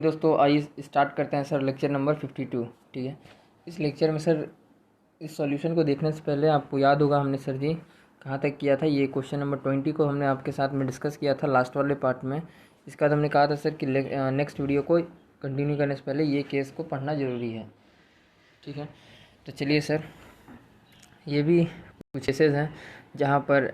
दोस्तों आइए स्टार्ट करते हैं सर लेक्चर नंबर 52। ठीक है, इस लेक्चर में सर इस सॉल्यूशन को देखने से पहले आपको याद होगा हमने सर जी कहाँ तक किया था। ये क्वेश्चन नंबर 20 को हमने आपके साथ में डिस्कस किया था लास्ट वाले पार्ट में। इसके बाद हमने कहा था सर कि नेक्स्ट वीडियो को कंटिन्यू करने से पहले ये केस को पढ़ना ज़रूरी है। ठीक है, तो चलिए सर, ये भी कुछ केसेस हैं जहाँ पर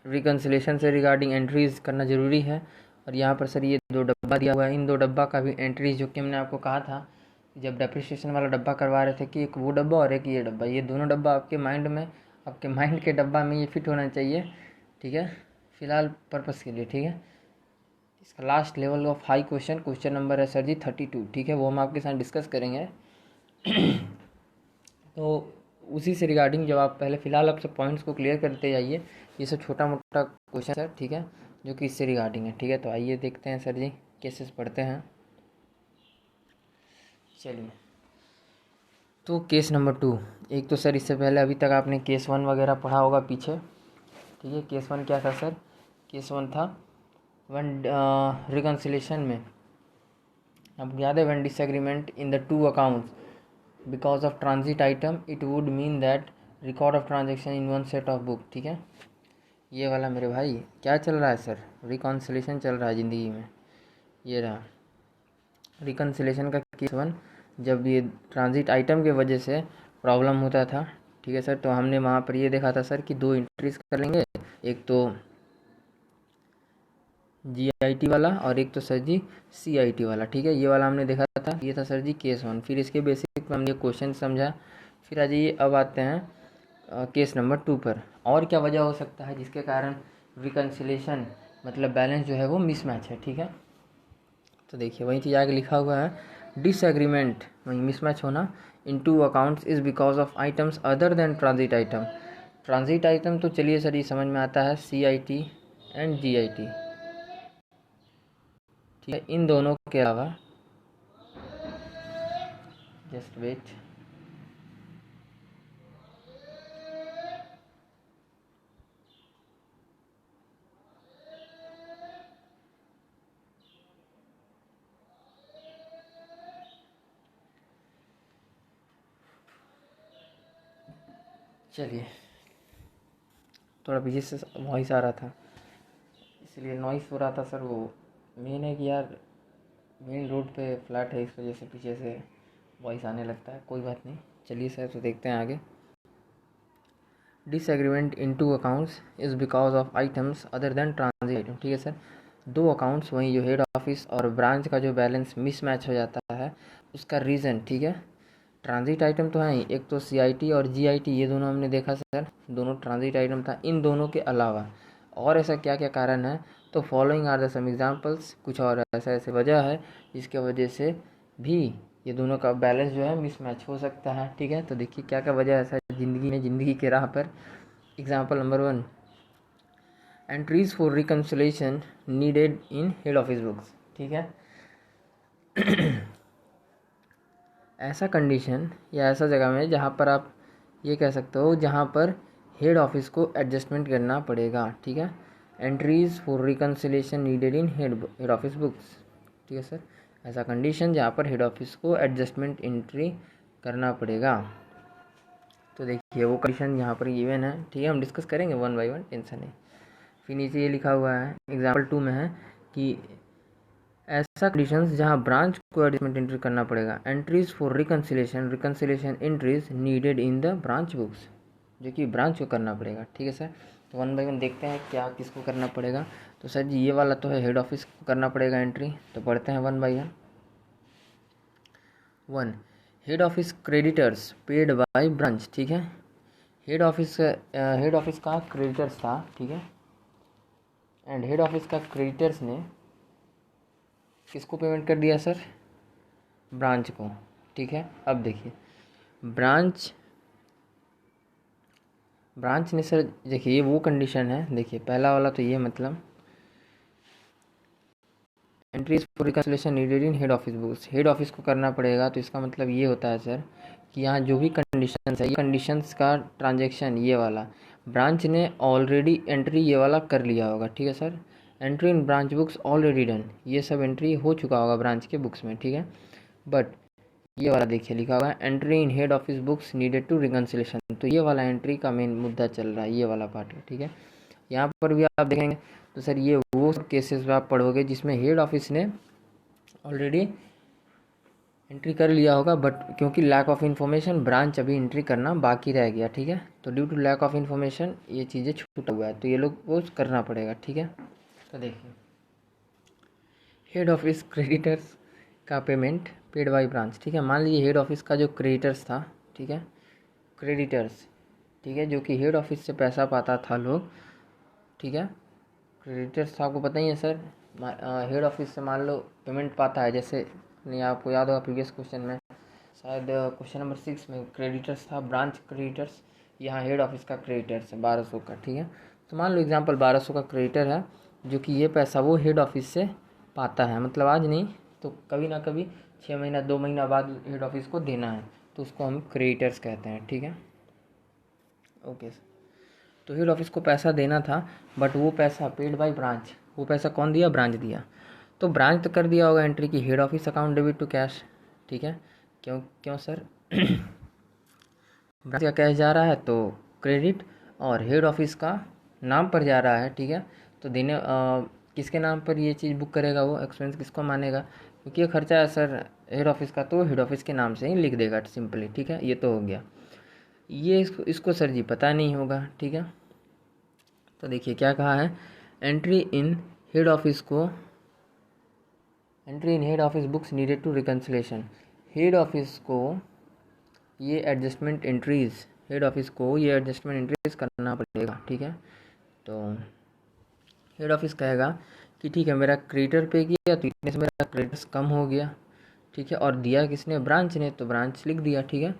रिकन्सिलेशन से रिगार्डिंग एंट्रीज करना ज़रूरी है। और यहाँ पर सर ये 2 डब्बा दिया हुआ है, इन 2 डब्बा का भी एंट्रीज जो कि हमने आपको कहा था जब डेप्रिसिएशन वाला डब्बा करवा रहे थे कि एक वो डब्बा और एक ये डब्बा, ये दोनों डब्बा आपके माइंड के डब्बा में ये फिट होना चाहिए। ठीक है, फिलहाल पर्पस के लिए। ठीक है, इसका last level of high question number है सर जी 32। ठीक है, वो हम आपके साथ डिस्कस करेंगे। तो उसी से रिगार्डिंग जब आप पहले फ़िलहाल आप सब पॉइंट्स को क्लियर करते जाइए। ये सब छोटा मोटा क्वेश्चन सर, ठीक है, जो कि इससे रिगार्डिंग है। ठीक है, तो आइए देखते हैं सर जी, केसेस पढ़ते हैं। चलिए, तो केस नंबर 2। एक तो सर इससे पहले अभी तक आपने केस 1 वगैरह पढ़ा होगा पीछे। ठीक है, केस 1 क्या था सर? केस 1 था वन रिकन्सिलेशन में आपको याद है, one disagreement in the 2 accounts because of transit item it would mean that record of transaction in one set of book। ठीक है, ये वाला मेरे भाई क्या चल रहा है सर? रिकॉन्सिलेशन चल रहा है ज़िंदगी में। ये रहा रिकॉन्सिलेशन का केस 1, जब ये ट्रांजिट आइटम के वजह से प्रॉब्लम होता था। ठीक है सर, तो हमने वहाँ पर ये देखा था सर कि 2 एंट्रीज कर लेंगे, एक तो GIT वाला और एक तो सर जी CIT वाला। ठीक है, ये वाला हमने देखा था, ये था सर जी केस 1। फिर इसके बेसिक पे हमने ये क्वेश्चन समझा। फिर आ जाइए, अब आते हैं केस नंबर 2 पर। और क्या वजह हो सकता है जिसके कारण रिकन्सिलेशन मतलब बैलेंस जो है वो मिसमैच है। ठीक है, तो देखिए वही चीज़ आगे लिखा हुआ है, डिसएग्रीमेंट वही मिसमैच होना इन 2 accounts is because of items other than transit item. Transit item तो चलिए सर ये समझ में आता है, CIT एंड GIT। ठीक है, इन दोनों के अलावा जस्ट वेट, चलिए थोड़ा पीछे से वॉइस आ रहा था इसलिए नॉइस हो रहा था सर। वो मेन है कि यार मेन रोड पे फ्लैट है, इस वजह से पीछे से वॉइस आने लगता है। कोई बात नहीं, चलिए सर, तो देखते हैं आगे। Disagreement in 2 accounts is because of items other than transit item. ठीक है सर, 2 अकाउंट्स वहीं जो हेड ऑफिस और ब्रांच का जो बैलेंस मिसमैच हो जाता है उसका रीज़न, ठीक है, ट्रांजिट आइटम तो है ही, एक तो CIT और GIT, ये दोनों हमने देखा सर, दोनों ट्रांजिट आइटम था। इन दोनों के अलावा और ऐसा क्या क्या कारण है, तो following are the some examples, कुछ और ऐसे वजह है जिसके वजह से भी ये दोनों का बैलेंस जो है मिसमैच हो सकता है। ठीक है, तो देखिए क्या क्या वजह है सर ज़िंदगी के राह पर। Example number 1, entries for reconciliation needed in head office books. ठीक है, ऐसा कंडीशन या ऐसा जगह में जहाँ पर आप ये कह सकते हो जहाँ पर हेड ऑफिस को एडजस्टमेंट करना पड़ेगा। ठीक है, entries for reconciliation needed in head office books. ठीक है सर, ऐसा कंडीशन जहाँ पर हेड ऑफिस को एडजस्टमेंट एंट्री करना पड़ेगा। तो देखिए वो कंडीशन यहाँ पर गिवन है। ठीक है, हम डिस्कस करेंगे 1 बाय 1, टेंशन नहीं। फिर नीचे ये लिखा हुआ है एग्जाम्पल 2 में है कि ऐसा कंडीशंस जहां ब्रांच को एडजस्टमेंट एंट्री करना पड़ेगा। Entries for reconciliation entries needed in the branch books, जो कि ब्रांच को करना पड़ेगा। ठीक है सर, तो 1 बाय 1 देखते हैं क्या किसको करना पड़ेगा। तो सर जी ये वाला तो है हेड ऑफिस को करना पड़ेगा एंट्री, तो पढ़ते हैं 1 by 1। Head office creditors paid by branch. ठीक है, हेड ऑफिस का क्रेडिटर्स था। ठीक है, एंड हेड ऑफिस का क्रेडिटर्स ने किसको पेमेंट कर दिया सर? ब्रांच को। ठीक है, अब देखिए ब्रांच ने सर, देखिए ये वो कंडीशन है, देखिए पहला वाला तो ये मतलब entries for reconciliation needed in head office books, head office को करना पड़ेगा। तो इसका मतलब ये होता है सर कि यहाँ जो भी कंडीशंस है, ये कंडीशंस का ट्रांजैक्शन ये वाला ब्रांच ने ऑलरेडी एंट्री ये वाला कर लिया होगा। ठीक है sir, entry in branch books already done, ये सब एंट्री हो चुका होगा ब्रांच के बुक्स में, ठीक है। बट ये वाला देखिए लिखा हुआ है entry in head office books needed to reconciliation, तो ये वाला एंट्री का मेन मुद्दा चल रहा है, ये वाला पार्ट है, ठीक है। यहाँ पर भी आप देखेंगे तो सर ये वो केसेस आप पढ़ोगे जिसमें हेड ऑफिस ने ऑलरेडी एंट्री कर लिया होगा, बट क्योंकि लैक ऑफ इन्फॉर्मेशन ब्रांच अभी एंट्री करना बाकी रह गया, ठीक है। तो due to lack of information ये चीज़ें छूटा हुआ है, तो ये लोग वो करना पड़ेगा, ठीक है। तो देखिए हेड ऑफिस क्रेडिटर्स का पेमेंट पेड बाई ब्रांच, ठीक है। मान लीजिए हेड ऑफिस का जो क्रेडिटर्स था, ठीक है, क्रेडिटर्स, ठीक है, जो कि हेड ऑफिस से पैसा पाता था लोग, ठीक है। क्रेडिटर्स था, आपको पता ही है सर, हेड ऑफिस से मान लो पेमेंट पाता है, जैसे नहीं आपको याद होगा प्रीवियस क्वेश्चन में, शायद क्वेश्चन नंबर 6 में क्रेडिटर्स था, ब्रांच क्रेडिटर्स, यहाँ हेड ऑफिस का क्रेडिटर्स है 1200 का, ठीक है। तो मान लो एग्जांपल 1200 का क्रेडिटर है, जो कि ये पैसा वो हेड ऑफिस से पाता है, मतलब आज नहीं तो कभी ना कभी 6 महीना 2 महीना बाद हेड ऑफिस को देना है, तो उसको हम क्रेडिटर्स कहते हैं, ठीक है। ओके सर, तो हेड ऑफिस को पैसा देना था, बट वो पैसा पेड बाय ब्रांच, वो पैसा कौन दिया? ब्रांच दिया। तो ब्रांच तो कर दिया होगा एंट्री की head office account debit to cash, ठीक है। क्यों क्यों सर? ब्रांच का कैश जा रहा है तो क्रेडिट, और हेड ऑफिस का नाम पर जा रहा है, ठीक है। तो देने किसके नाम पर ये चीज़ बुक करेगा, वो एक्सपेंस किसको मानेगा? क्योंकि ये खर्चा है सर हेड ऑफिस का, तो हेड ऑफिस के नाम से ही लिख देगा सिंपली, ठीक है। ये तो हो गया। ये इसको सर जी पता नहीं होगा, ठीक है। तो देखिए क्या कहा है, एंट्री इन हेड ऑफिस को, entry in head office books needed to reconciliation, head office को ये एडजस्टमेंट एंट्रीज, हेड ऑफिस को ये एडजस्टमेंट एंट्रीज करना पड़ेगा, ठीक है। तो हेड ऑफिस कहेगा कि ठीक है मेरा क्रेडिटर पे किया तो इतने से मेरा क्रेडिटर्स कम हो गया, ठीक है, और दिया किसने? ब्रांच ने, तो ब्रांच लिख दिया, ठीक है।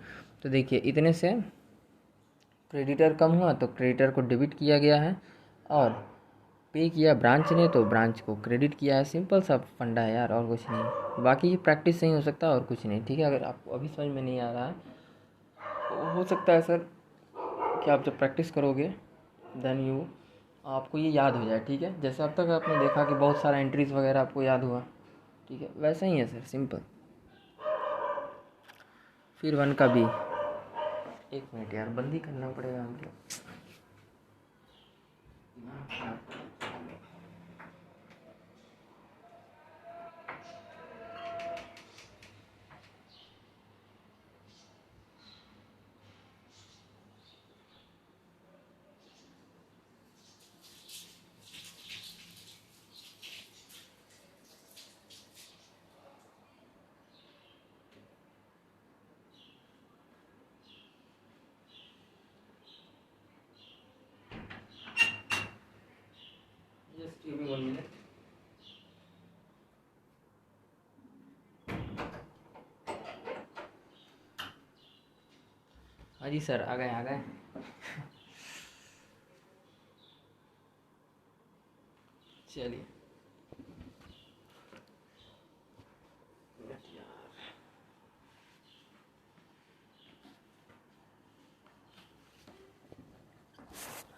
तो देखिए इतने से क्रेडिटर कम हुआ तो क्रेडिटर को डेबिट किया गया है, और पे किया ब्रांच ने तो ब्रांच को क्रेडिट किया है। सिंपल सा फंडा है यार, और कुछ नहीं। बाकी ये प्रैक्टिस से ही हो सकता है और कुछ नहीं, ठीक है। अगर आपको अभी समझ में नहीं आ रहा है तो हो सकता है सर कि आप जब प्रैक्टिस करोगे देन आपको ये याद हो जाए, ठीक है। जैसे अब तक आपने देखा कि बहुत सारा एंट्रीज वगैरह आपको याद हुआ, ठीक है, वैसा ही है सर, सिंपल। फिर 1 का भी, 1 मिनट यार बंदी करना पड़ेगा हमको। Just give me 1 minute. हाँ जी सर, आ गए। चलिए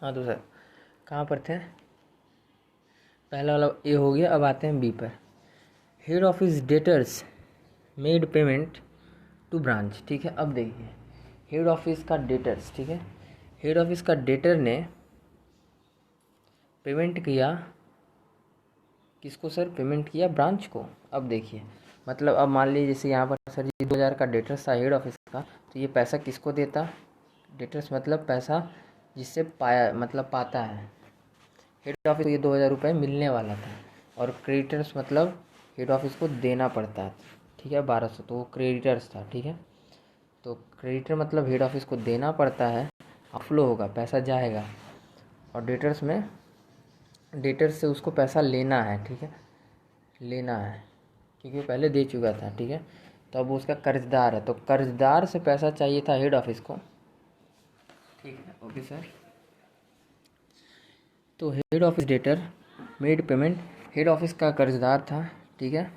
हाँ तो सर कहाँ पर थे? पहला वाला ए हो गया, अब आते हैं बी पर। Head office debtors made payment to branch, ठीक है। अब देखिए हेड ऑफिस का डेटर्स, ठीक है, हेड ऑफिस का डेटर ने पेमेंट किया किसको सर? पेमेंट किया ब्रांच को। अब देखिए मतलब अब मान लीजिए जैसे यहाँ पर सर जी 2000 का डेटर्स था हेड ऑफिस का, तो ये पैसा किसको देता? डेटर्स मतलब पैसा जिससे पाया, मतलब पाता है। हेड ऑफिस को ये 2000 रुपये मिलने वाला था, और क्रेडिटर्स मतलब हेड ऑफिस को देना पड़ता है, ठीक है, 1200, तो वो क्रेडिटर्स था, ठीक है। तो क्रेडिटर मतलब हेड ऑफिस को देना पड़ता है, आउटफ्लो होगा, पैसा जाएगा, और डेटर्स में डेटर्स से उसको पैसा लेना है, ठीक है, लेना है क्योंकि वो पहले दे चुका था, ठीक है। तो अब वो उसका कर्जदार है, तो कर्जदार से पैसा चाहिए था हेड ऑफिस को, ठीक है। ओके सर, तो head office debtor made payment, head office का कर्जदार था, ठीक है।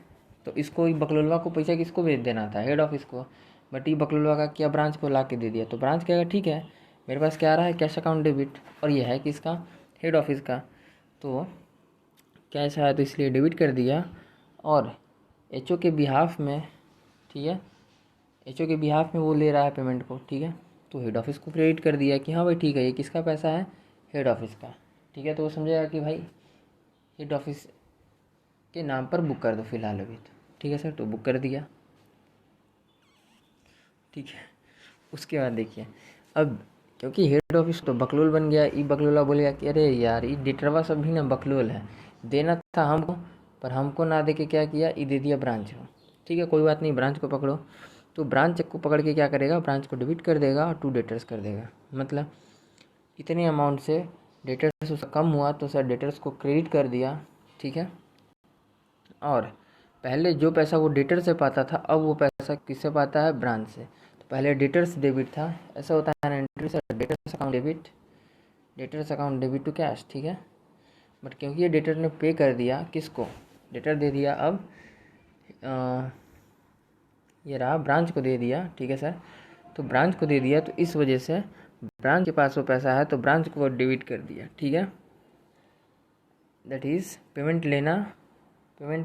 तो इसको बकलोलवा को पैसा किसको भेज देना था? हेड ऑफिस को। बट ये बकलोलवा का क्या ब्रांच को ला के दे दिया, तो ब्रांच कहेगा ठीक है मेरे पास क्या आ रहा है? कैश अकाउंट डेबिट, और ये है किसका? हेड ऑफिस का। तो कैश आया तो इसलिए डेबिट कर दिया, और एच ओ के बिहाफ में, ठीक है, एच ओ के बिहाफ में वो ले रहा है पेमेंट को, ठीक है, तो हेड ऑफिस को क्रेडिट कर दिया कि हाँ भाई ठीक है, ये किसका पैसा है, हेड ऑफिस का, ठीक है। तो वो समझेगा कि भाई हेड ऑफिस के नाम पर बुक कर दो फिलहाल अभी तो, ठीक है सर, तो बुक कर दिया, ठीक है। उसके बाद देखिए, अब क्योंकि हेड ऑफिस तो बकलोल बन गया, ई बकलोला बोलेगा कि अरे यार ये डेटरवा सब भी ना बकलोल है, देना था हमको, पर हमको ना दे के क्या किया, ई दे दिया ब्रांच को, ठीक है, कोई बात नहीं, ब्रांच को पकड़ो। तो ब्रांच को पकड़ के क्या करेगा, ब्रांच को डेबिट कर देगा और टू डेटर्स कर देगा, मतलब इतने अमाउंट से डेटर्स उसका कम हुआ तो सर डेटर्स को क्रेडिट कर दिया, ठीक है। और पहले जो पैसा वो डेटर से पाता था, अब वो पैसा किससे पाता है, ब्रांच से। तो पहले डेटर्स डेबिट था, ऐसा होता है ना entry sir, debtors account debit, debtors account debit to cash, ठीक है। बट क्योंकि ये डेटर ने पे कर दिया किसको, डेटर दे दिया, अब ये रहा ब्रांच को दे दिया, ठीक है सर। तो ब्रांच को दे दिया तो इस वजह से ब्रांच के पास वो पैसा है तो ब्रांच को वो डेबिट कर दिया, ठीक है। दैट इज़ पेमेंट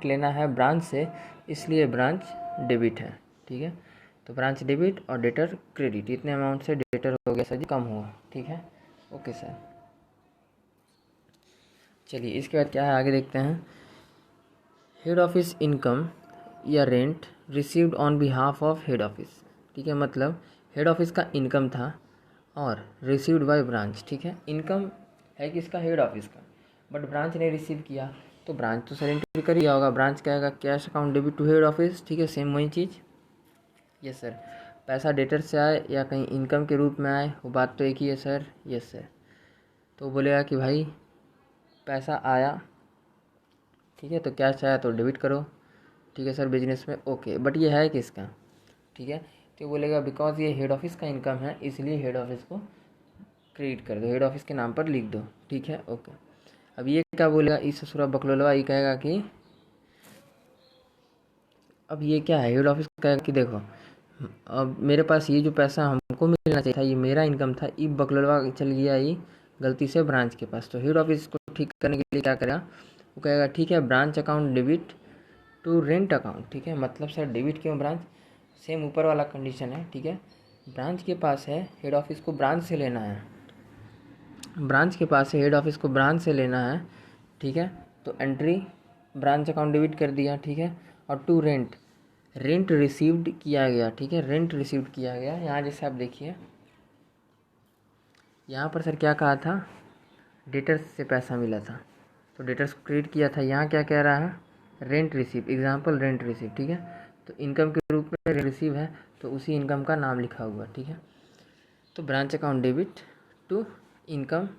लेना है ब्रांच से, इसलिए ब्रांच डेबिट है, ठीक है। तो ब्रांच डेबिट और डेटर क्रेडिट, इतने अमाउंट से डेटर हो गया सर जी, कम हुआ, ठीक है। ओके सर, चलिए इसके बाद क्या है आगे देखते हैं। हेड ऑफिस इनकम या rent received on behalf of head office, ठीक है, मतलब हेड ऑफिस का इनकम था और रिसीव्ड बाय ब्रांच, ठीक है। इनकम है किसका, हेड ऑफिस का, बट ब्रांच ने रिसीव किया तो ब्रांच तो सर एंट्री कर दिया होगा, ब्रांच क्या आएगा, cash account debit to head office, ठीक है, सेम वही चीज़। यस सर, पैसा डेटर से आए या कहीं इनकम के रूप में आए वो बात तो एक ही है सर। यस सर, तो बोलेगा कि भाई पैसा आया, ठीक है, तो कैश आया तो डेबिट करो, ठीक है सर, बिजनेस में, ओके। बट ये है किसका, ठीक है, तो बोलेगा बिकॉज ये हेड ऑफिस का इनकम है इसलिए हेड ऑफिस को क्रेडिट कर दो, हेड ऑफिस के नाम पर लिख दो, ठीक है, ओके। अब ये क्या बोलेगा, इस ससुरा बकलोलवा, ये कहेगा कि अब ये क्या है, हेड ऑफिस कहेगा कि देखो अब मेरे पास ये जो पैसा हमको मिलना चाहिए था, ये मेरा इनकम था, ये बकलोलवा चल गया ये गलती से ब्रांच के पास, तो हेड ऑफिस को ठीक करने के लिए क्या करेगा, वो कहेगा ठीक है branch account debit to rent account, ठीक है, मतलब सर डेबिट क्यों, ब्रांच सेम ऊपर वाला कंडीशन है, ठीक है। ब्रांच के पास है, हेड ऑफिस को ब्रांच से लेना है, ब्रांच के पास है, हेड ऑफिस को ब्रांच से लेना है, ठीक है। तो एंट्री ब्रांच अकाउंट डेबिट कर दिया, ठीक है। और टू रेंट, रेंट रिसीव्ड किया गया, ठीक है, रेंट रिसीव्ड किया गया। यहाँ जैसे आप देखिए, यहाँ पर सर क्या कहा था, डेटर्स से पैसा मिला था तो डेटर्स को क्रेडिट किया था, यहाँ क्या कह रहा है, rent receive, example rent receive, ठीक है। तो इनकम के रूप में रिसीव है तो उसी इनकम का नाम लिखा हुआ, ठीक है। तो branch account debit to income,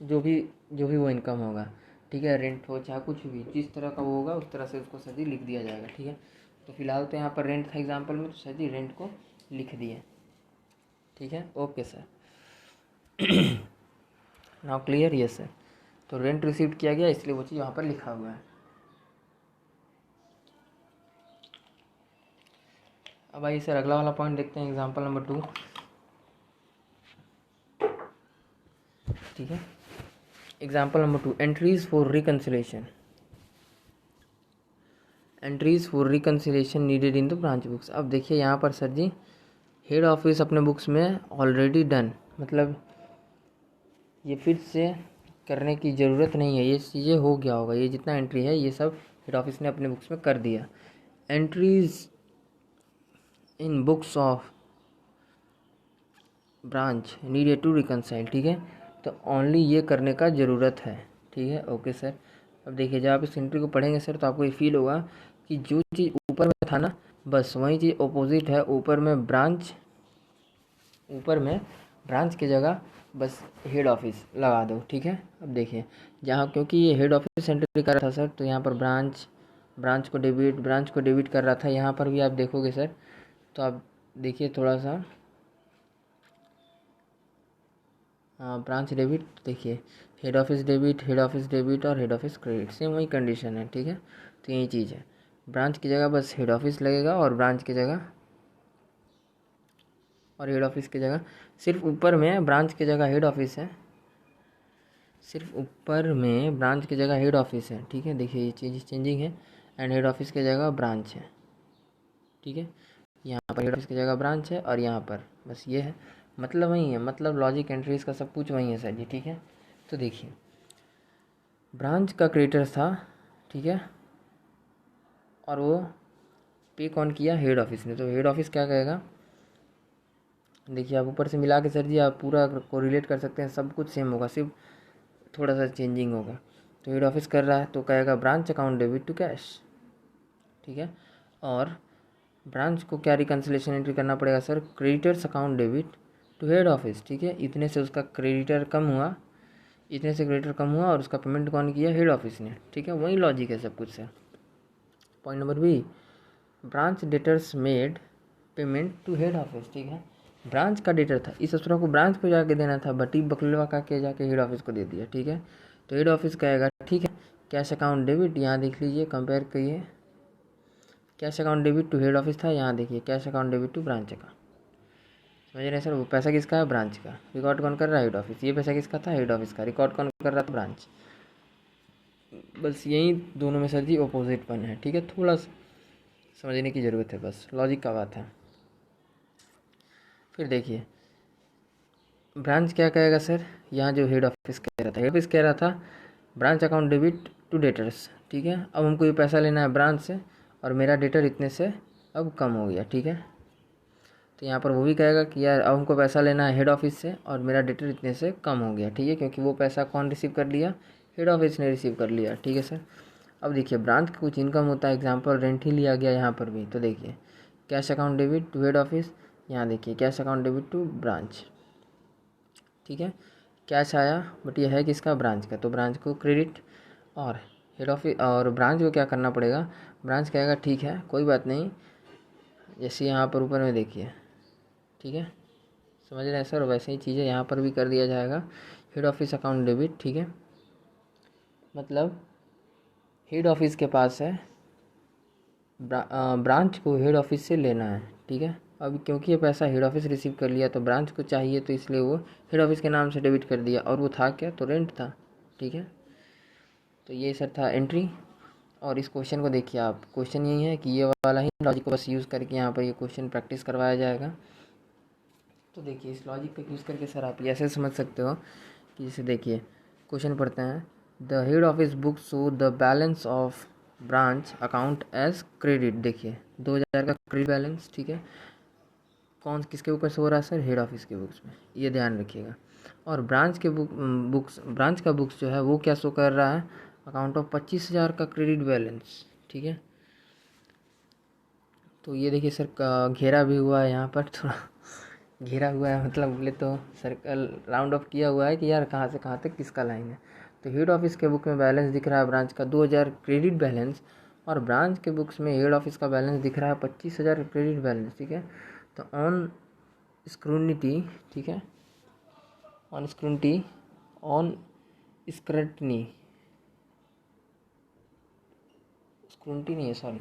जो भी वो इनकम होगा, ठीक है, रेंट हो चाहे कुछ भी, जिस तरह का वो होगा उस तरह से उसको सर जी लिख दिया जाएगा, ठीक है। तो फिलहाल तो यहाँ पर रेंट था एग्जाम्पल में, तो सर जी रेंट को लिख दिए, ठीक है, okay sir. Now clear, yes sir. तो रेंट रिसीव किया गया इसलिए वो चीज़ वहाँ पर लिखा हुआ है। अब आइए सर अगला वाला पॉइंट देखते हैं, एग्जाम्पल नंबर 2, ठीक है। Example number 2, entries for reconciliation, entries for reconciliation needed in the branch books. अब देखिए यहाँ पर सर जी हेड ऑफिस अपने बुक्स में ऑलरेडी डन, मतलब ये फिर से करने की ज़रूरत नहीं है, ये चीज़ें हो गया होगा, ये जितना एंट्री है ये सब हेड ऑफिस ने अपने बुक्स में कर दिया। Entries in books of branch needed to reconcile, ठीक है, तो ओनली ये करने का ज़रूरत है, ठीक है, ओके सर। अब देखिए जब आप इस एंट्री को पढ़ेंगे सर तो आपको ये फील होगा कि जो चीज़ ऊपर में था ना बस वही चीज़ ऑपोजिट है, ऊपर में ब्रांच की जगह बस हेड ऑफिस लगा दो, ठीक है। अब देखिए जहाँ क्योंकि ये हेड ऑफिस एंट्री कर रहा था सर, तो यहाँ पर ब्रांच को डेबिट कर रहा था, यहाँ पर भी आप देखोगे सर, तो आप देखिए थोड़ा सा, हाँ ब्रांच डेबिट, देखिए हेड ऑफिस डेबिट और हेड ऑफिस क्रेडिट, सेम वही कंडीशन है, ठीक है। तो यही चीज़ है, ब्रांच की जगह बस हेड ऑफिस लगेगा और हेड ऑफिस की जगह सिर्फ ऊपर में ब्रांच की जगह हेड ऑफिस है, सिर्फ ऊपर में ब्रांच की जगह हेड ऑफिस है, ठीक है। देखिए ये चीज़ चेंजिंग है, एंड हेड ऑफिस की जगह ब्रांच है, ठीक है। यहाँ पर हेड ऑफिस की जगह ब्रांच है और यहाँ पर बस ये है, मतलब वही है, मतलब लॉजिक एंट्रीज का सब कुछ वही है सर जी, ठीक है। तो देखिए ब्रांच का क्रिएटर था, ठीक है, और वो पे कौन किया, हेड ऑफिस ने। तो हेड ऑफिस क्या कहेगा, देखिए आप ऊपर से मिला के सर जी आप पूरा को रिलेट कर सकते हैं, सब कुछ सेम होगा, सिर्फ थोड़ा सा चेंजिंग होगा। तो हेड ऑफिस कर रहा है तो कहेगा branch account debit to cash, ठीक है। और ब्रांच को क्या रिकन्सिलेशन एंट्री करना पड़ेगा sir, creditors account debit to head office, ठीक है। इतने से उसका क्रेडिटर कम हुआ, इतने से क्रेडिटर कम हुआ और उसका पेमेंट कौन किया, हेड ऑफिस ने, ठीक है। वही लॉजिक है सब कुछ sir. Point number B, branch debtors made payment to head office, ठीक है। ब्रांच का डेटर था, इस असूरा को ब्रांच को जाके देना था, बटी बकलवा का के जाके हेड ऑफिस को दे दिया, ठीक है। तो हेड ऑफिस कहेगा ठीक है, कैश अकाउंट डेबिट, यहाँ देख लीजिए कंपेयर करिए, cash account debit to head office था, यहाँ देखिए cash account debit to branch का। समझ रहे हैं सर, वो पैसा किसका है, ब्रांच का, रिकॉर्ड कौन कर रहा है, हेड ऑफिस। ये पैसा किसका था, हेड ऑफिस का, रिकॉर्ड कौन कर रहा था, ब्रांच। बस यही दोनों में सर जी अपोजिट पन है, ठीक है। थोड़ा समझने की ज़रूरत है, बस लॉजिक का बात है। फिर देखिए ब्रांच क्या कहेगा सर, यहाँ जो हेड ऑफिस कह रहा था, हेड ऑफिस कह रहा था branch account debit to debtors, ठीक है। अब हमको ये पैसा लेना है ब्रांच से और मेरा डेटर इतने से अब कम हो गया, ठीक है। तो यहाँ पर वो भी कहेगा कि यार अब हमको पैसा लेना है हेड ऑफिस से और मेरा डेटर इतने से कम हो गया, ठीक है, क्योंकि वो पैसा कौन रिसीव कर लिया, हेड ऑफिस ने रिसीव कर लिया, ठीक है सर। अब देखिए ब्रांच का कुछ इनकम होता है, एग्जाम्पल रेंट ही लिया गया यहाँ पर भी। तो देखिए cash account debit to head office, यहाँ देखिए cash account debit to branch, ठीक है। कैश आया बट ये है किसका, ब्रांच का, तो ब्रांच को क्रेडिट, और हेड ऑफिस और ब्रांच को क्या करना पड़ेगा, ब्रांच कहेगा ठीक है कोई बात नहीं, जैसे यहाँ पर ऊपर में देखिए, ठीक है, समझ रहे हैं सर। वैसे ही चीज़ें यहाँ पर भी कर दिया जाएगा, हेड ऑफिस अकाउंट डेबिट, ठीक है। मतलब हेड ऑफिस के पास है, ब्रांच को हेड ऑफिस से लेना है, ठीक है। अब क्योंकि ये पैसा हेड ऑफिस रिसीव कर लिया तो ब्रांच को चाहिए, तो इसलिए वो हेड ऑफिस के नाम से डेबिट कर दिया, और वो था क्या, तो रेंट था, ठीक है। तो ये सर था एंट्री। और इस क्वेश्चन को देखिए आप, क्वेश्चन यही है कि ये वाला ही लॉजिक को बस यूज़ करके यहाँ पर ये क्वेश्चन प्रैक्टिस करवाया जाएगा। तो देखिए इस लॉजिक का यूज़ करके सर आप ये ऐसे समझ सकते हो कि जैसे देखिए क्वेश्चन पढ़ते हैं, the head office book show the balance of branch account as credit. देखिए 2000 का क्रेडिट बैलेंस, ठीक है, कौन किसके ऊपर से हो रहा है सर, हेड ऑफिस के बुक्स में, ये ध्यान रखिएगा। और ब्रांच के ब्रांच का बुक्स जो है वो क्या शो कर रहा है, अकाउंट ऑफ 25,000 का क्रेडिट बैलेंस, ठीक है। तो ये देखिए सर घेरा भी हुआ है यहाँ पर, थोड़ा घेरा हुआ है, मतलब बोले तो सर्कल राउंड ऑफ किया हुआ है कि यार कहाँ से कहाँ तक किसका लाइन है। तो हेड ऑफिस के बुक में बैलेंस दिख रहा है ब्रांच का 2000 क्रेडिट बैलेंस, और ब्रांच के बुक्स में हेड ऑफिस का बैलेंस दिख रहा है 25,000 क्रेडिट बैलेंस, ठीक है। तो ऑन स्क्रूनिटी, ठीक है, ऑन स्क्रूनिटी, ऑन स्क्रटनी, स्क्रूनिटी नहीं है सॉरी,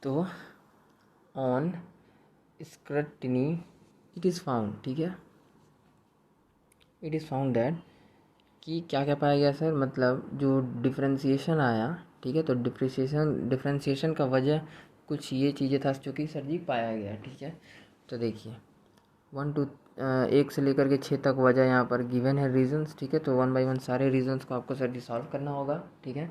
तो on scrutiny it is found, ठीक है, इट इज़ फाउंड दैट कि क्या क्या पाया गया सर, मतलब जो डिफ्रेंशिएशन आया, ठीक है। तो डिफ्रेंशिएशन का वजह कुछ ये चीज़ें था जो कि सर जी पाया गया, ठीक है। तो देखिए 1 से लेकर के 6 तक वजह यहाँ पर गिवन है रीजंस, ठीक है। तो 1 बाय 1 सारे रीजंस को आपको सर जी सॉल्व करना होगा, ठीक है।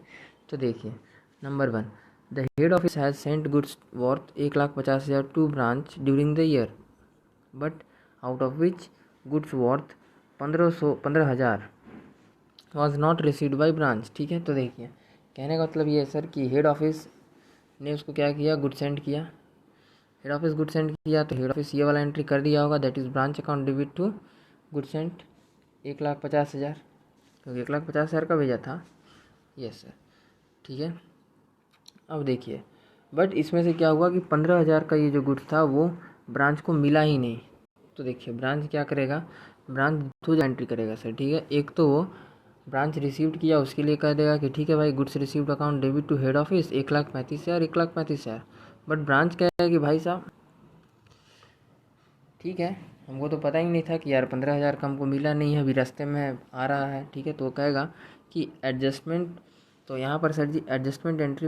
तो देखिए number 1, the head office has sent goods worth 1,50,000 to branch during the year, but out of which goods worth 15,000 was not received by branch, ठीक है। तो देखिए कहने का मतलब ये है सर कि हेड ऑफिस ने उसको क्या किया, गुड सेंड किया, हेड ऑफिस गुड सेंड किया, तो हेड ऑफिस ये वाला एंट्री कर दिया होगा, that is branch account debit to good send 1,50,000, क्योंकि 1,50,000 का भेजा था, यस सर, ठीक है। अब देखिए बट इसमें से क्या हुआ कि 15,000 का ये जो गुड्स था वो ब्रांच को मिला ही नहीं। तो देखिए ब्रांच क्या करेगा, ब्रांच 2 एंट्री करेगा सर, ठीक है। एक तो वो ब्रांच रिसीव्ड किया उसके लिए कह देगा कि ठीक है भाई goods received account debit to head office 1,35,000, 1,35,000, but branch क्या है कि भाई साहब ठीक है हमको तो पता ही नहीं था कि यार 15,000 का हमको मिला नहीं है, अभी रास्ते में आ रहा है, ठीक है। तो वो कहेगा कि एडजस्टमेंट, तो यहाँ पर sir ji adjustment entry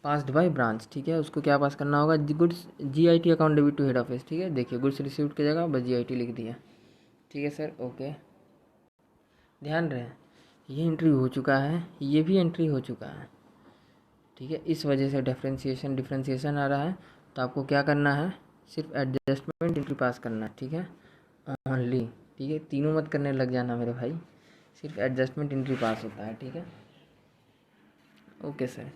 passed by branch, ठीक है। उसको क्या पास करना होगा, goods GIT account debit to head office, ठीक है। देखिए गुड्स रिसीव्ड की जगह बस GIT लिख दिया, ठीक है सर, ओके। ध्यान रहे ये एंट्री हो चुका है, ये भी एंट्री हो चुका है, ठीक है। इस वजह से डिफ्रेंसिएशन आ रहा है। तो आपको क्या करना है, सिर्फ एडजस्टमेंट एंट्री पास करना है, ठीक है, ओनली, ठीक है। तीनों मत करने लग जाना मेरे भाई, सिर्फ एडजस्टमेंट एंट्री पास होता है, ठीक है, ओके सर।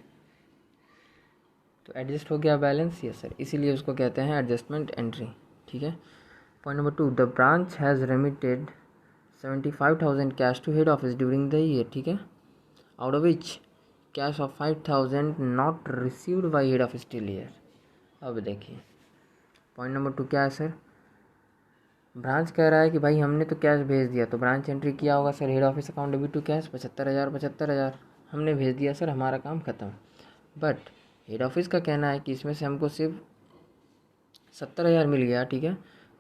तो एडजस्ट हो गया बैलेंस, यस सर, इसीलिए उसको कहते हैं एडजस्टमेंट एंट्री, ठीक है। Point number 2, the branch has remitted 75,000 cash to head office during the year, ठीक है, out of which cash of 5,000 not received by head office till year. अब देखिए पॉइंट नंबर 2 क्या है सर, ब्रांच कह रहा है कि भाई हमने तो कैश भेज दिया, तो ब्रांच एंट्री किया होगा sir head office account debit to cash 75,000 हमने भेज दिया सर, हमारा काम ख़त्म। बट हेड ऑफिस का कहना है कि इसमें से हमको सिर्फ 70,000 मिल गया, ठीक है।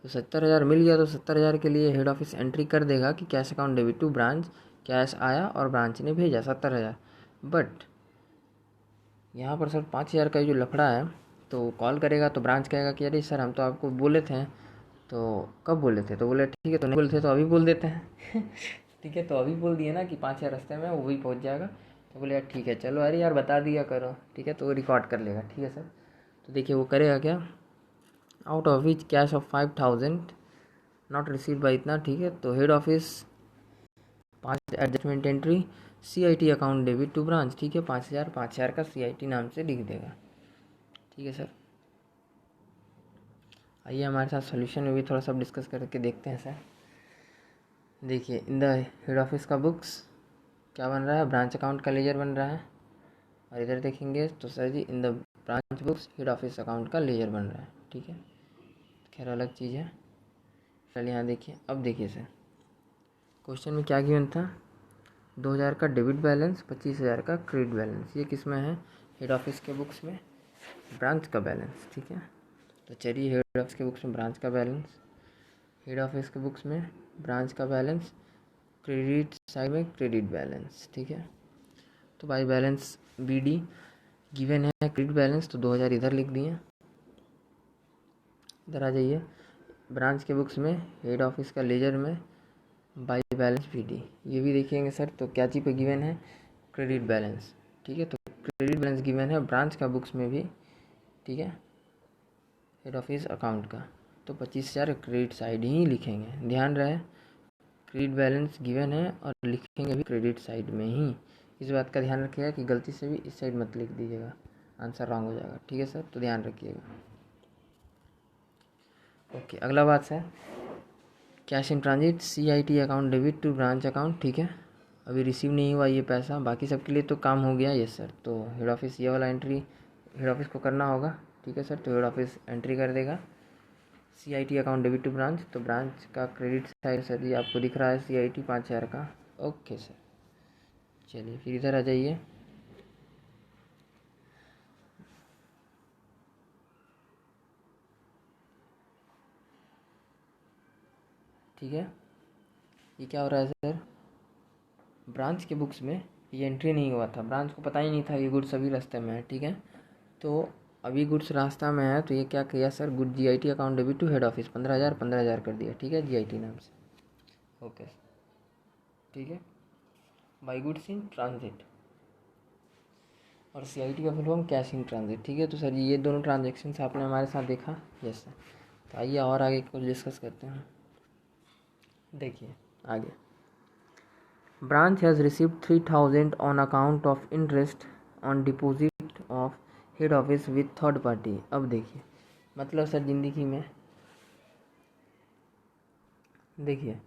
तो 70,000 मिल गया तो 70,000 के लिए हेड ऑफिस एंट्री कर देगा कि cash account debit to branch, cash आया और ब्रांच ने भेजा 70,000। बट यहाँ पर सर 5,000 का जो लफड़ा है, तो कॉल करेगा तो ब्रांच कहेगा कि अरे सर हम तो आपको बोले थे, तो कब बोले थे, तो बोले ठीक है, तो नहीं बोले थे तो अभी बोल देते हैं ठीक है, तो अभी बोल दिए ना कि 5,000 रास्ते में वो भी पहुँच जाएगा। तो बोले यार ठीक है चलो, अरे यार बता दिया करो, ठीक है, तो वो रिकॉर्ड कर लेगा, ठीक है सर। तो देखिए वो करेगा क्या, out of which cash of 5,000 not receive by इतना, ठीक है। तो head office 5 adjustment entry CIT account debit to branch, ठीक है, 5,000 का CIT नाम से लिख देगा, ठीक है सर। आइए हमारे साथ सॉल्यूशन में भी थोड़ा सा डिस्कस करके देखते हैं सर। देखिए इन द हेड ऑफिस का बुक्स क्या बन रहा है, ब्रांच अकाउंट का लेजर बन रहा है, और इधर देखेंगे तो sir ji in the branch books head office account का लेजर बन रहा है, ठीक है, खैर अलग चीज़ है। चलिए यहाँ देखिए, अब देखिए सर क्वेश्चन में क्या गिवन था, 2,000 का डेबिट बैलेंस, 25,000 का क्रेडिट बैलेंस, ये किस में है, हेड ऑफिस के बुक्स में ब्रांच का बैलेंस, ठीक है। तो चलिए हेड ऑफिस के बुक्स में ब्रांच का बैलेंस, हेड ऑफिस के बुक्स में ब्रांच का बैलेंस, क्रेडिट साइड में क्रेडिट बैलेंस, ठीक है। तो भाई बैलेंस BD गिवन है, क्रेडिट बैलेंस तो 2,000 इधर लिख दिए। इधर आ जाइए, ब्रांच के बुक्स में हेड ऑफिस का लेजर में बाई बैलेंस BD, ये भी देखेंगे सर। तो क्या चीज़ पे गिवन है, क्रेडिट बैलेंस, ठीक है। तो क्रेडिट बैलेंस गिवन है ब्रांच का बुक्स में भी, ठीक है, हेड ऑफिस अकाउंट का। तो 25,000 क्रेडिट साइड ही लिखेंगे, ध्यान रहे क्रेडिट बैलेंस गिवन है और लिखेंगे भी क्रेडिट साइड में ही। इस बात का ध्यान रखिएगा कि गलती से भी इस साइड मत लिख दीजिएगा, आंसर रॉन्ग हो जाएगा, ठीक है सर, तो ध्यान रखिएगा। ओके अगला बात sir, cash in transit CIT account debit to branch account, ठीक है, अभी रिसीव नहीं हुआ ये पैसा, बाकी सबके लिए तो काम हो गया, यस सर। तो हेड ऑफिस ये वाला एंट्री हेड ऑफिस को करना होगा, ठीक है सर। तो हेड ऑफिस एंट्री कर देगा CIT account debit to branch, तो ब्रांच का क्रेडिट साइड सर जी आपको दिख रहा है CIT 5,000 का, ओके सर। चलिए फिर इधर आ जाइए, ठीक है। ये क्या हो रहा है सर, ब्रांच के बुक्स में ये एंट्री नहीं हुआ था, ब्रांच को पता ही नहीं था ये गुड्स अभी रास्ते में है, ठीक है। तो अभी गुड्स रास्ता में है, तो ये क्या किया sir, good GIT account debit to head office 15,000 कर दिया, ठीक है, GIT नाम से, ओके ठीक है, बाई गुड्स इन ट्रांजिट, और CIT का full form cash in transit, ठीक है। तो सर ये दोनों ट्रांजेक्शन आपने हमारे साथ देखा, यस सर। तो आइए और आगे कुछ डिस्कस करते हैं। देखिए आगे, branch has received 3,000 on account of interest on deposit of head office with third party. अब देखिए मतलब सर ज़िंदगी में देखिए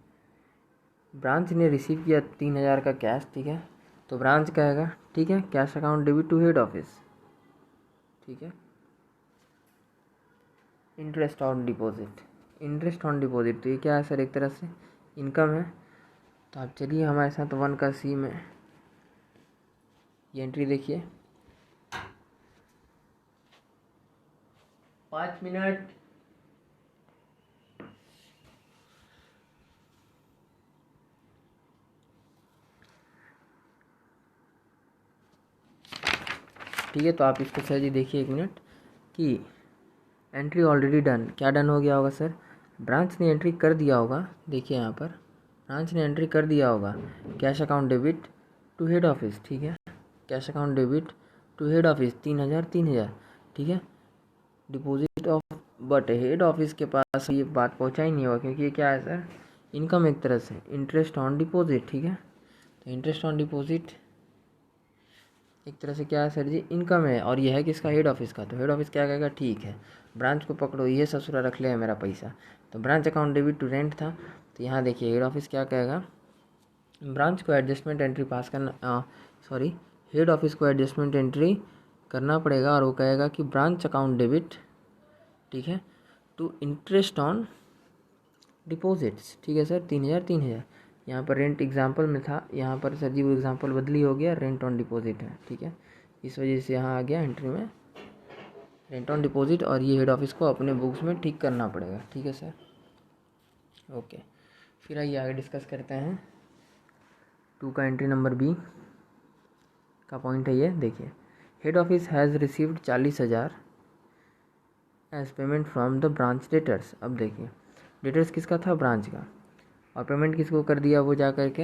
ब्रांच ने रिसीव किया 3,000 का कैश, ठीक है। तो ब्रांच कहेगा ठीक है cash account debit to head office, ठीक है, interest on deposit, interest on deposit, तो ये क्या है सर, एक तरह से इनकम है। तो आप चलिए हमारे साथ 1 का C में ये एंट्री देखिए, 5 मिनट। ठीक है, तो आप इसको सर जी देखिए 1 मिनट कि एंट्री ऑलरेडी डन, क्या डन हो गया होगा सर, ब्रांच ने एंट्री कर दिया होगा। देखिए यहाँ पर ब्रांच ने एंट्री कर दिया होगा, cash account debit to head office. ठीक है, cash account debit to head office 3,000 3,000। ठीक है, deposit of, but head office के पास ये बात पहुँचा ही नहीं होगा, क्योंकि ये क्या है सर, इनकम एक तरह से, इंटरेस्ट ऑन डिपॉजिट। ठीक है, तो इंटरेस्ट ऑन डिपॉजिट एक तरह से क्या है सर जी, इनकम है, और ये है किसका, हेड ऑफिस का। तो हेड ऑफिस क्या कहेगा, ठीक है ब्रांच को पकड़ो, ये ससुरा रख ले मेरा पैसा। तो branch account debit to rent था, तो यहाँ देखिए हेड ऑफिस क्या कहेगा, ब्रांच को एडजस्टमेंट एंट्री पास करना, सॉरी हेड ऑफिस को एडजस्टमेंट एंट्री करना पड़ेगा, और वो कहेगा कि ब्रांच अकाउंट डेबिट, ठीक है, टू इंटरेस्ट ऑन डिपॉजिट्स। ठीक है सर, 3,000 3,000। यहाँ पर रेंट एग्जाम्पल में था, यहाँ पर सर जी वो एग्जाम्पल बदली हो गया, रेंट ऑन डिपॉजिट है। ठीक है, इस वजह से यहाँ आ गया एंट्री में रेंट ऑन डिपॉजिट, और ये हेड ऑफिस को अपने बुक्स में ठीक करना पड़ेगा। ठीक है सर, ओके। फिर आइए आगे डिस्कस करते हैं 2 का एंट्री नंबर बी का पॉइंट है ये, देखिए head office has received 40,000 as payment from the branch debtors. अब देखिए डेटर्स किसका था, ब्रांच का, और पेमेंट किसको कर दिया, वो जा करके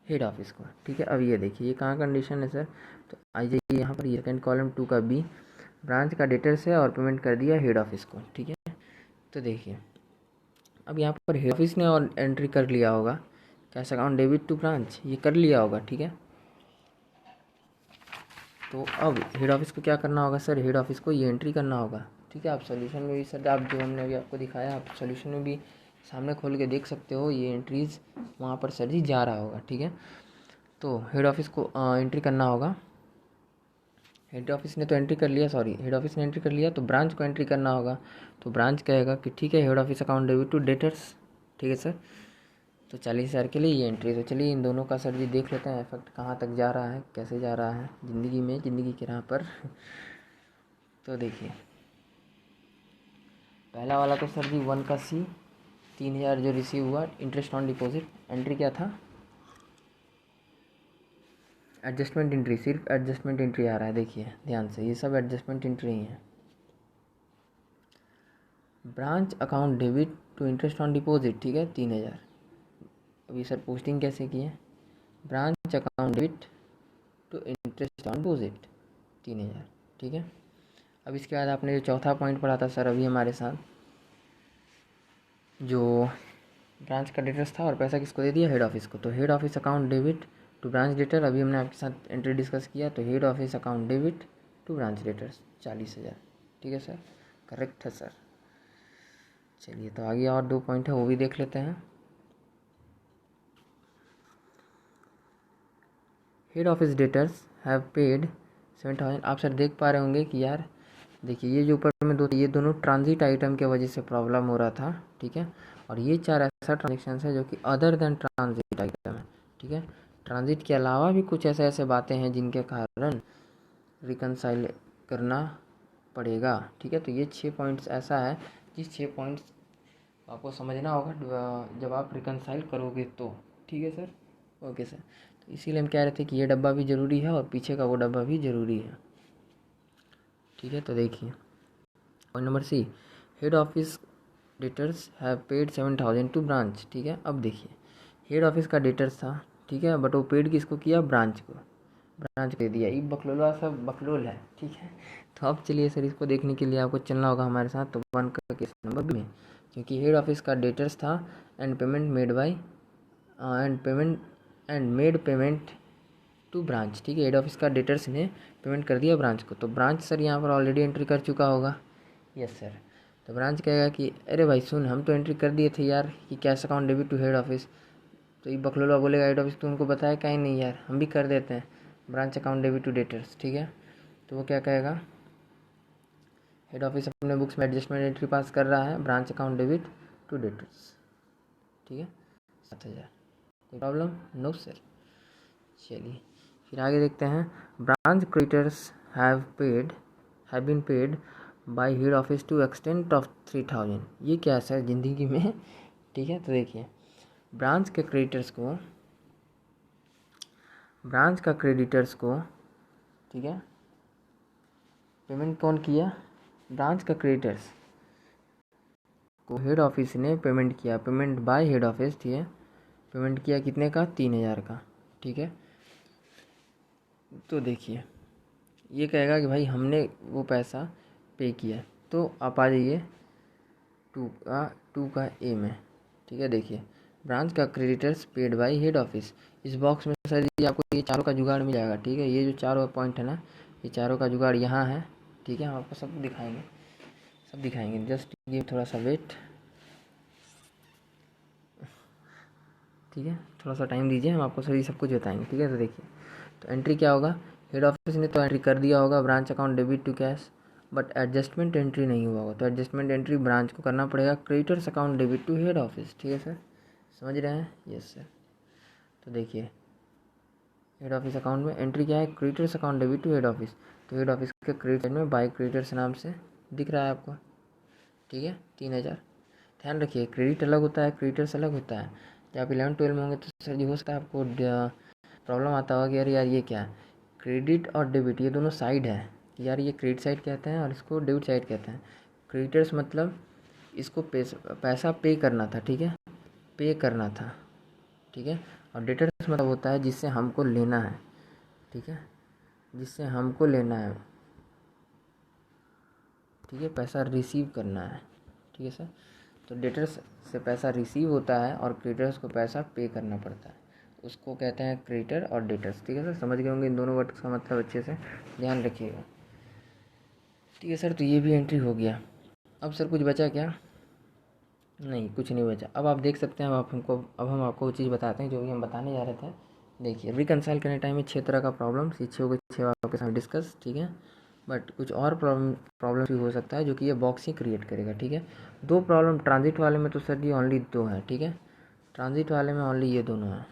हेड ऑफिस को। ठीक है, अब ये देखिए ये कहाँ कंडीशन है सर, तो आ जाइए यहाँ पर, ये सेकेंड कॉलम 2 का बी, ब्रांच का डेटर्स है और पेमेंट कर दिया हेड ऑफिस को। ठीक है, तो देखिए अब यहाँ पर हेड ऑफिस ने और एंट्री कर लिया होगा, cash account debit to branch, ये कर लिया होगा। ठीक है, तो अब हेड ऑफिस को क्या करना होगा सर, हेड ऑफिस को ये एंट्री करना होगा। ठीक है, आप सॉल्यूशन में भी सर, आप जो हमने अभी आपको दिखाया, आप सॉल्यूशन में भी सामने खोल के देख सकते हो, ये एंट्रीज वहाँ पर सर जी जा रहा होगा। ठीक है, तो हेड ऑफिस को एंट्री करना होगा, हेड ऑफिस ने तो एंट्री कर लिया, सॉरी हेड ऑफिस ने एंट्री कर लिया, तो ब्रांच को एंट्री करना होगा। तो ब्रांच कहेगा कि ठीक है head office account debit to debtors. ठीक है सर, तो 40,000 के लिए ये एंट्री। तो चलिए इन दोनों का सर जी देख लेते हैं इफेक्ट कहाँ तक जा रहा है, कैसे जा रहा है ज़िंदगी में, ज़िंदगी की राह पर। तो देखिए पहला वाला तो सर जी 1 का सी, 3,000 जो रिसीव हुआ इंटरेस्ट ऑन डिपॉजिट, एंट्री क्या था, एडजस्टमेंट एंट्री, सिर्फ एडजस्टमेंट एंट्री आ रहा है। देखिए ध्यान से, ये सब एडजस्टमेंट एंट्री ही है। Branch account debit to interest on deposit, ठीक है 3,000। अभी सर पोस्टिंग कैसे की है, branch account debit to interest on deposit 3,000। ठीक है, अब इसके बाद आपने जो चौथा पॉइंट पढ़ा था सर अभी हमारे साथ, जो ब्रांच का डेटर्स था और पैसा किसको दे दिया, हेड ऑफिस को। तो head office account debit to branch debtor, अभी हमने आपके साथ एंट्री डिस्कस किया, तो head office account debit to branch debtors 40,000। ठीक है सर, करेक्ट है सर। चलिए तो आगे और 2 पॉइंट है वो भी देख लेते हैं। Head office debtors have paid 7,000। आप सर देख पा रहे होंगे कि यार देखिए ये जो ऊपर में दो, ये दोनों ट्रांजिट आइटम के वजह से प्रॉब्लम हो रहा था। ठीक है, और ये 4 ऐसा ट्रांजेक्शन है जो कि अदर देन ट्रांजिट आइटम है। ठीक है, ट्रांजिट के अलावा भी कुछ ऐसे ऐसे बातें हैं जिनके कारण रिकनसाइल करना पड़ेगा। ठीक है, तो ये 6 पॉइंट्स ऐसा है जिस 6 पॉइंट्स आपको समझना होगा जब आप रिकनसाइल करोगे तो। ठीक है सर, ओके सर। तो इसीलिए हम कह रहे थे कि ये डब्बा भी ज़रूरी है और पीछे का वो डब्बा भी ज़रूरी है। ठीक है, तो देखिए point number C, head office debtors have paid 7,000 to branch. ठीक है, अब देखिए हेड ऑफिस का डेटर्स था, ठीक है, बट वो पेड किसको किया, ब्रांच को, ब्रांच को दे दिया। ये बकलोला सब बकलोल है। ठीक है, तो अब चलिए सर इसको देखने के लिए आपको चलना होगा हमारे साथ, तो 1 का केस नंबर बी में, क्योंकि हेड ऑफिस का डेटर्स था and payment made by and made payment to branch. ठीक है, हेड ऑफिस का डेटर्स ने पेमेंट कर दिया ब्रांच को, तो ब्रांच सर यहाँ पर ऑलरेडी एंट्री कर चुका होगा। यस सर, तो ब्रांच कहेगा कि अरे भाई सुन, हम तो एंट्री कर दिए थे यार कि cash account debit to head office. तो ये बकलोला बोलेगा हेड ऑफिस तुमको बताया कहीं नहीं यार, हम भी कर देते हैं branch account debit to debtors. ठीक है, तो वो क्या कहेगा, हेड ऑफिस अपने बुक्स में एडजस्टमेंट एंट्री पास कर रहा है, branch account debit to debtors. ठीक है, 7,000, कोई प्रॉब्लम, नो सर। चलिए फिर आगे देखते हैं, branch creditors have been paid by head office to extent of 3000। ये क्या है सर ज़िंदगी में? ठीक है, तो देखिए ब्रांच के क्रेडिटर्स को ठीक है, पेमेंट कौन किया? ब्रांच का क्रेडिटर्स को हेड ऑफिस ने पेमेंट किया, पेमेंट बाय हेड ऑफिस, ठीक है, पेमेंट किया कितने का? 3000 का। ठीक है, तो देखिए ये कहेगा कि भाई हमने वो पैसा पे किया, तो आप आ जाइए टू का ए में। ठीक है, देखिए ब्रांच का creditors paid by head office. इस बॉक्स में सर जी आपको ये चारों का जुगाड़ मिल जाएगा। ठीक है, ये जो चारों पॉइंट है ना, ये चारों का जुगाड़ यहाँ है। ठीक है, हम आपको सब दिखाएंगे, जस्ट ये थोड़ा सा वेट। ठीक है, थोड़ा सा टाइम दीजिए, हम आपको सर ये सब कुछ बताएंगे। ठीक है, तो देखिए तो एंट्री क्या होगा? हेड ऑफिस ने तो एंट्री कर दिया होगा branch account debit to cash, but adjustment entry नहीं हुआ होगा, तो एडजस्टमेंट एंट्री ब्रांच को करना पड़ेगा creditors account debit to head office. ठीक है सर, समझ रहे हैं? Yes sir. तो देखिए हेड ऑफिस अकाउंट में एंट्री क्या है? Creditors account debit to head office. तो हेड ऑफिस के क्रेडिट साइड में बाय क्रेडिटर्स नाम से दिख रहा है आपको। ठीक है, 3000। ध्यान रखिए क्रेडिट अलग होता है, क्रेडिटर्स अलग होता है। जब आप 11-12 में होंगे तो सर जी हो सकता है आपको प्रॉब्लम आता होगा कि यार ये क्या है? क्रेडिट और डेबिट ये दोनों साइड है कि यार ये क्रेडिट साइड कहते हैं और इसको डेबिट साइड कहते हैं। क्रेडिटर्स मतलब इसको पैसा पे करना था। ठीक है, पे करना था। ठीक है, और डेटर्स मतलब होता है जिससे हमको लेना है। ठीक है, जिससे हमको लेना है। ठीक है, पैसा रिसीव करना है। ठीक है सर, तो डेटर्स से पैसा रिसीव होता है और क्रेडिटर्स को पैसा पे करना पड़ता है, उसको कहते हैं क्रेडिटर और डेटर्स। ठीक है सर, समझ गए होंगे इन दोनों वर्ड्स का मतलब, अच्छे से ध्यान रखिएगा। ठीक है सर, तो ये भी एंट्री हो गया। अब सर कुछ बचा क्या? नहीं, कुछ नहीं बचा। अब आप देख सकते हैं, अब हम आपको वो चीज़ बताते हैं जो भी हम बताने जा रहे थे। देखिए रिकनसाइल करने टाइम में 6 तरह का प्रॉब्लम, ये 6 के 6 आपके सामने डिस्कस। ठीक है, बट कुछ और प्रॉब्लम भी हो सकता है जो कि ये बॉक्स ही क्रिएट करेगा। ठीक है, 2 प्रॉब्लम ट्रांजिट वाले में तो सर जी ओनली 2 है। ठीक है, ट्रांजिट वाले में ओनली ये दोनों हैं,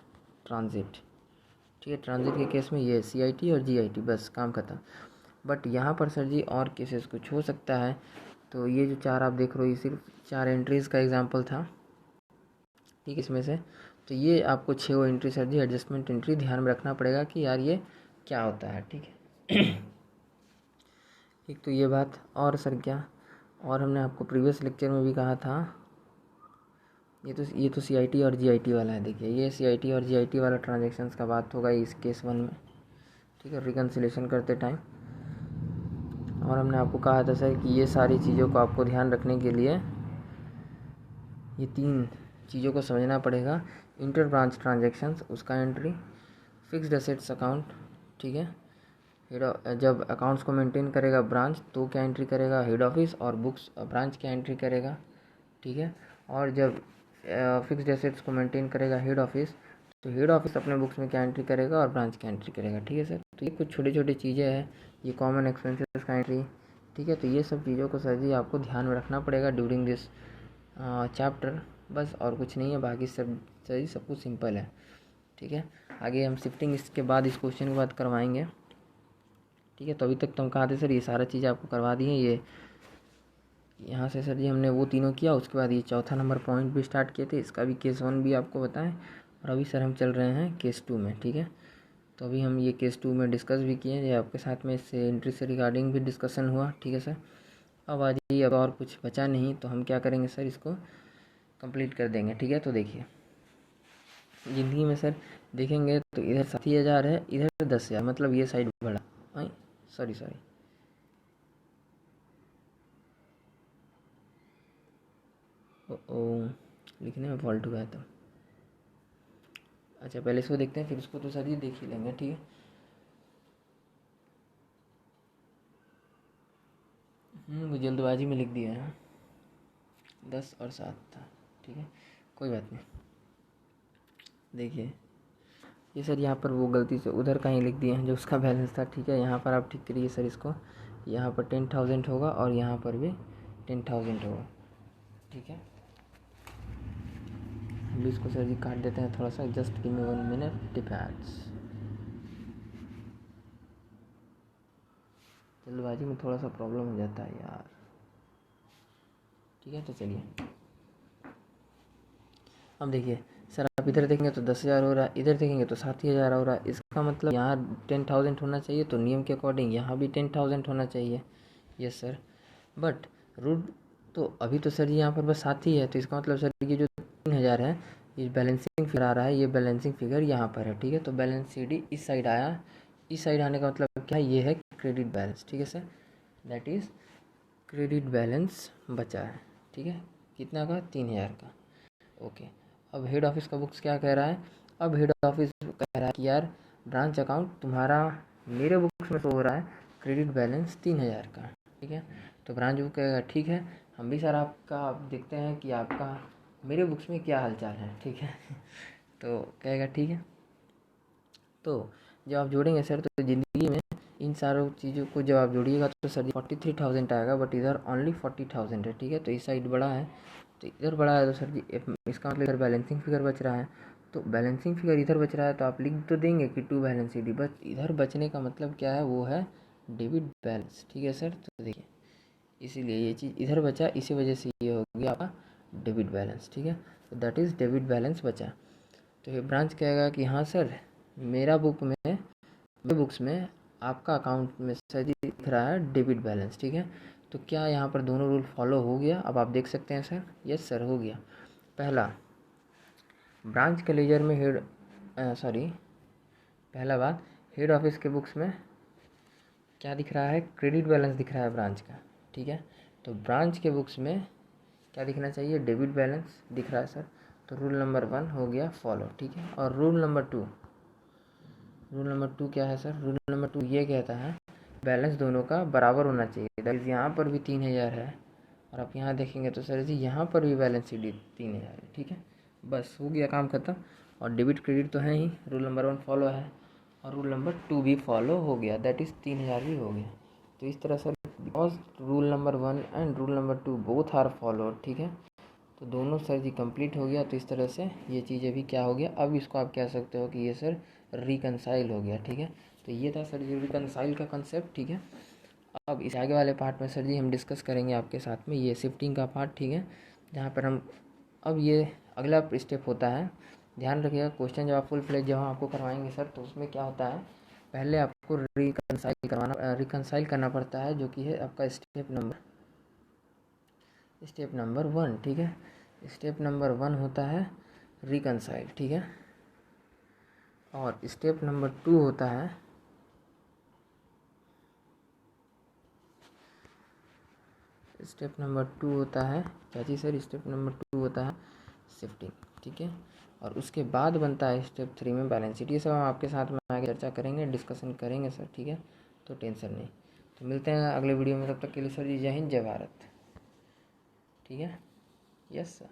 ट्रांजिट। ठीक है, ट्रांजिट के केस में ये CIT और GIT, बस काम खत्म। बट यहाँ पर सर जी और केसेस कुछ हो सकता है। तो ये जो 4 आप देख रहे हो ये सिर्फ 4 एंट्रीज़ का एग्जांपल था। ठीक है, इसमें से तो ये आपको 6 entry sir ji adjustment entry ध्यान में रखना पड़ेगा कि यार ये क्या होता है। ठीक है एक तो ये बात, और सर क्या, और हमने आपको प्रीवियस लेक्चर में भी कहा था, ये तो CIT और GIT वाला है। देखिए ये CIT और GIT वाला ट्रांजेक्शन्स का बात होगा इस केस 1 में। ठीक है, रिकन्सिलेशन करते टाइम। और हमने आपको कहा था सर कि ये सारी चीज़ों को आपको ध्यान रखने के लिए ये 3 चीज़ों को समझना पड़ेगा। इंटर ब्रांच ट्रांजेक्शन्स, उसका एंट्री, फिक्स्ड एसेट्स अकाउंट। ठीक है, जब अकाउंट्स को मेंटेन करेगा ब्रांच तो क्या एंट्री करेगा? हेड ऑफिस, और बुक्स ब्रांच क्या एंट्री करेगा? ठीक है, और जब फिक्स्ड एसेट्स को मेंटेन करेगा हेड ऑफिस तो हेड ऑफिस अपने बुक्स में क्या एंट्री करेगा और ब्रांच क्या एंट्री करेगा। ठीक है सर, तो ये कुछ छोटी छोटी चीज़ें हैं, ये कॉमन एक्सपेंसेस का एंट्री। ठीक है, तो ये सब चीज़ों को सर जी आपको ध्यान में रखना पड़ेगा ड्यूरिंग दिस चैप्टर, बस और कुछ नहीं है। बाकी सब सर जी सब कुछ सिंपल है। ठीक है, आगे हम शिफ्टिंग इसके बाद इस क्वेश्चन के बाद करवाएंगे। ठीक है, तो अभी तक तो हम कहा थे सर ये सारा चीज़ आपको करवा दी है। ये यहाँ से सर जी हमने वो तीनों किया, उसके बाद ये चौथा नंबर पॉइंट भी स्टार्ट किए थे, इसका भी केस 1 भी आपको बताएं। और अभी सर हम चल रहे हैं केस 2 में। ठीक है, तो अभी हम ये केस 2 में डिस्कस भी किए, ये आपके साथ में इससे एंट्री से रिगार्डिंग भी डिस्कशन हुआ। ठीक है सर, अब आ जाइए, अब और कुछ बचा नहीं तो हम क्या करेंगे सर, इसको कंप्लीट कर देंगे। ठीक है, तो देखिए ज़िंदगी में सर देखेंगे तो इधर 60,000 है, इधर 10,000, मतलब ये साइड बढ़ा, सॉरी ओ लिखने में फॉल्ट हुआ है तो अच्छा, पहले इसको देखते हैं फिर उसको तो सर जी देख ही लेंगे। ठीक है, वो जल्दबाजी में लिख दिया है, 10 और 7 था। ठीक है, कोई बात नहीं। देखिए ये सर यहाँ पर वो गलती से उधर कहीं लिख दिए हैं जो उसका बैलेंस था। ठीक है, यहाँ पर आप ठीक करिए सर इसको, यहाँ पर 10,000 होगा और यहाँ पर भी 10,000 होगा। ठीक है, हम भी इसको सर जी काट देते हैं थोड़ा सा, just give me 1 minute defence. जल्दबाजी में थोड़ा सा प्रॉब्लम हो जाता है यार। ठीक है। तो चलिए अब देखिए सर, आप इधर देखेंगे तो 10,000 हो रहा है, इधर देखेंगे तो 7,000 हो रहा है। इसका मतलब यहाँ 10,000 होना चाहिए, तो नियम के अकॉर्डिंग यहाँ भी 10,000 होना चाहिए। यस सर, बट रूट तो अभी तो सर जी यहाँ पर बस 7 ही है, तो इसका मतलब सर ये जो 3,000 है, ये बैलेंसिंग फिगर आ रहा है, ये बैलेंसिंग फिगर यहाँ पर है। ठीक है, तो बैलेंस सी डी इस साइड आया, इस साइड आने का मतलब क्या है, ये है क्रेडिट बैलेंस। ठीक है sir, that is credit balance बचा है। ठीक है, कितना का, 3,000 का। ओके, अब हेड ऑफिस का बुक्स क्या कह रहा है, अब हेड ऑफिस कह रहा है कि यार ब्रांच अकाउंट तुम्हारा मेरे बुक्स में शो हो रहा है क्रेडिट बैलेंस 3,000 का। ठीक है, तो ब्रांच बुक कहेगा ठीक है, हम भी सर आपका देखते हैं कि आपका मेरे बुक्स में क्या हालचाल है। ठीक है तो कहेगा ठीक है। तो जब आप जोड़ेंगे सर, तो ज़िंदगी में इन सारों चीज़ों को जब आप जोड़िएगा तो सर 43,000 आएगा, बट इधर ओनली 40,000 है। ठीक है, तो इस साइड बड़ा है, तो इधर बड़ा है, तो सर जी इसका मतलब इधर बैलेंसिंग फिगर बच रहा है। तो बैलेंसिंग फिगर इधर बच रहा है, तो आप लिख तो देंगे कि to balance C D, but इधर बचने का मतलब क्या है, वो है डेबिट बैलेंस। ठीक है सर, तो देखिए इसीलिए ये चीज़ इधर बचा, इसी वजह से ये हो गया आपका डेबिट बैलेंस। ठीक है, तो दैट इज़ डेबिट बैलेंस बचा। तो ये ब्रांच कहेगा कि हाँ सर, मेरे बुक्स में आपका अकाउंट में सर जी दिख रहा है डेबिट बैलेंस। ठीक है, तो क्या यहाँ पर दोनों रूल फॉलो हो गया, अब आप देख सकते हैं सर। यस सर, हो गया। पहला, ब्रांच के लेजर में पहला बात, हेड ऑफिस के बुक्स में क्या दिख रहा है, क्रेडिट बैलेंस दिख रहा है ब्रांच का। ठीक है, तो ब्रांच के बुक्स में क्या दिखना चाहिए, डेबिट बैलेंस दिख रहा है सर। तो रूल नंबर 1 हो गया फॉलो। ठीक है, और रूल नंबर 2 क्या है सर, रूल नंबर 2 ये कहता है बैलेंस दोनों का बराबर होना चाहिए। दैट इज़ यहाँ पर भी 3,000 है, और आप यहाँ देखेंगे तो सर जी यहाँ पर भी बैलेंस सी डी 3,000 है। ठीक है, बस हो गया काम खत्म। और डेबिट क्रेडिट तो है ही, रूल नंबर 1 फॉलो है, और रूल नंबर 2 भी फॉलो हो गया, दैट इज़ 3,000 भी हो गया। तो इस तरह sir because rule number 1 and rule number 2 both are follow. ठीक है, तो दोनों सर जी कंप्लीट हो गया। तो इस तरह से ये चीज़ अभी क्या हो गया, अब इसको आप कह सकते हो कि ये सर रिकनसाइल हो गया। ठीक है, तो ये था सर जी रिकनसाइल का कंसेप्ट। ठीक है, अब इस आगे वाले पार्ट में सर जी हम डिस्कस करेंगे आपके साथ में ये शिफ्टिंग का पार्ट। ठीक है, जहाँ पर हम अब ये अगला स्टेप होता है, ध्यान रखिएगा क्वेश्चन जब आप फुल फ्लेज जब हम आपको करवाएंगे सर, तो उसमें क्या होता है, पहले आपको रिकनसाइल करना पड़ता है, जो कि है आपका स्टेप नंबर 1। ठीक है, स्टेप नंबर 1 होता है रिकनसाइल। ठीक है, और स्टेप नंबर 2 होता है क्या चीज़ सर, स्टेप नंबर 2 होता है शिफ्टिंग। ठीक है, और उसके बाद बनता है स्टेप 3 में बैलेंस शीट। ये सब हम आपके साथ में आगे चर्चा करेंगे, डिस्कशन करेंगे सर। ठीक है, तो टेंशन नहीं। तो मिलते हैं अगले वीडियो में, तब तक के लिए सर जी जय हिंद जय भारत। ठीक है, यस सर।